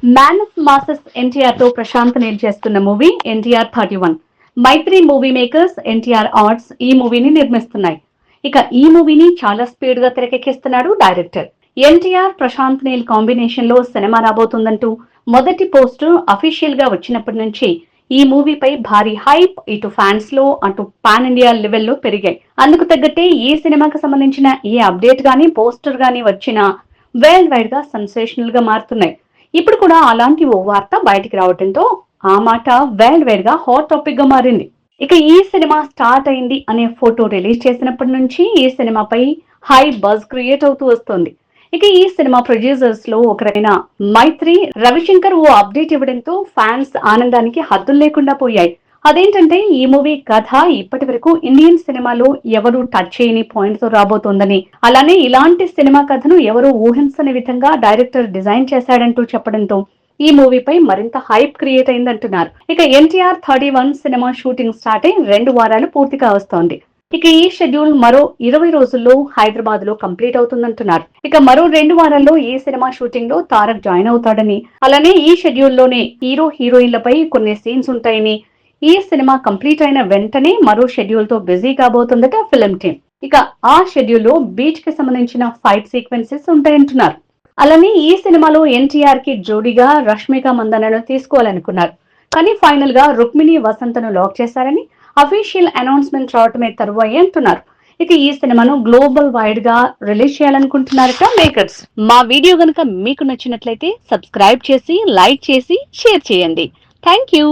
Man of masses NTR తో ప్రశాంత్ నీల్ చేస్తున్న movie NTR 31. మైత్రి movie makers NTR arts ఈ మూవీని నిర్మిస్తున్నాయి. ఇక ఈ మూవీని చాలా స్పీడ్ గా తెరకెక్కిస్తున్నాడు డైరెక్టర్. ఎన్టీఆర్ ప్రశాంత్ నీల్ కాంబినేషన్ లో సినిమా రాబోతుందంటూ మొదటి పోస్టర్ అఫీషియల్ గా వచ్చినప్పటి నుంచి ఈ మూవీపై భారీ హైప్ ఇటు ఫ్యాన్స్ లో అటు పాన్ ఇండియా లెవెల్లో పెరిగాయి. అందుకు తగ్గట్టే ఈ సినిమాకి సంబంధించిన ఏ అప్డేట్ గానీ పోస్టర్ గానీ వచ్చినా వరల్డ్ వైడ్ గా సెన్సేషనల్ గా మారుతున్నాయి. ఇప్పుడు కూడా అలాంటి ఓ వార్త బయటికి రావడంతో ఆ మాట వరల్డ్ వైడ్ గా హాట్ టాపిక్ గా మారింది. ఇక ఈ సినిమా స్టార్ట్ అయింది అనే ఫోటో రిలీజ్ చేసినప్పటి నుంచి ఈ సినిమాపై హై బజ్ క్రియేట్ అవుతూ వస్తోంది. ఇక ఈ సినిమా ప్రొడ్యూసర్స్ లో ఒకరైన మైత్రి రవిశంకర్ ఓ అప్డేట్ ఇవ్వడంతో ఫ్యాన్స్ ఆనందానికి హద్దులు లేకుండా పోయాయి. అదేంటంటే ఈ మూవీ కథ ఇప్పటి వరకు ఇండియన్ సినిమాలో ఎవరు టచ్ చేయని పాయింట్ తో రాబోతోందని, అలానే ఇలాంటి సినిమా కథను ఎవరు ఊహించని విధంగా డైరెక్టర్ డిజైన్ చేశాడంటూ చెప్పడంతో ఈ మూవీపై మరింత హైప్ క్రియేట్ అయిందంటున్నారు. ఇక ఎన్టీఆర్ 31 సినిమా షూటింగ్ స్టార్ట్ అయి 2 వారాలు పూర్తిగా వస్తోంది. ఇక ఈ షెడ్యూల్ మరో 20 రోజుల్లో హైదరాబాద్ లో కంప్లీట్ అవుతుందంటున్నారు. ఇక మరో 2 వారాల్లో ఈ సినిమా షూటింగ్ లో తారక్ జాయిన్ అవుతాడని, అలానే ఈ షెడ్యూల్ లోనే హీరో హీరోయిన్లపై కొన్ని సీన్స్ ఉంటాయని, ఈ సినిమా కంప్లీట్ అయిన వెంటనే మరో షెడ్యూల్ తో బిజీ కాబోతుందట ఫిల్మ్ టీమ్. ఇక ఆ షెడ్యూల్ లో బీచ్ కి సంబంధించిన ఫైట్ సీక్వెన్సెస్ ఉంటాయంటున్నారు. అలానే ఈ సినిమాలో ఎన్టీఆర్ కి జోడీగా రష్మిక మందనను తీసుకోవాలనుకున్నారు. కానీ ఫైనల్ గా రుక్మిణి వసంతను లాక్ చేశారని అఫీషియల్ అనౌన్స్మెంట్ రావటమే తరువాయి అంటున్నారు. ఇక ఈ సినిమాను గ్లోబల్ వైడ్ గా రిలీజ్ చేయాలనుకుంటున్నారట మేకర్స్. మా వీడియో గనుక మీకు నచ్చినట్లయితే సబ్స్క్రైబ్ చేసి, లైక్ చేసి, షేర్ చేయండి. Thank you.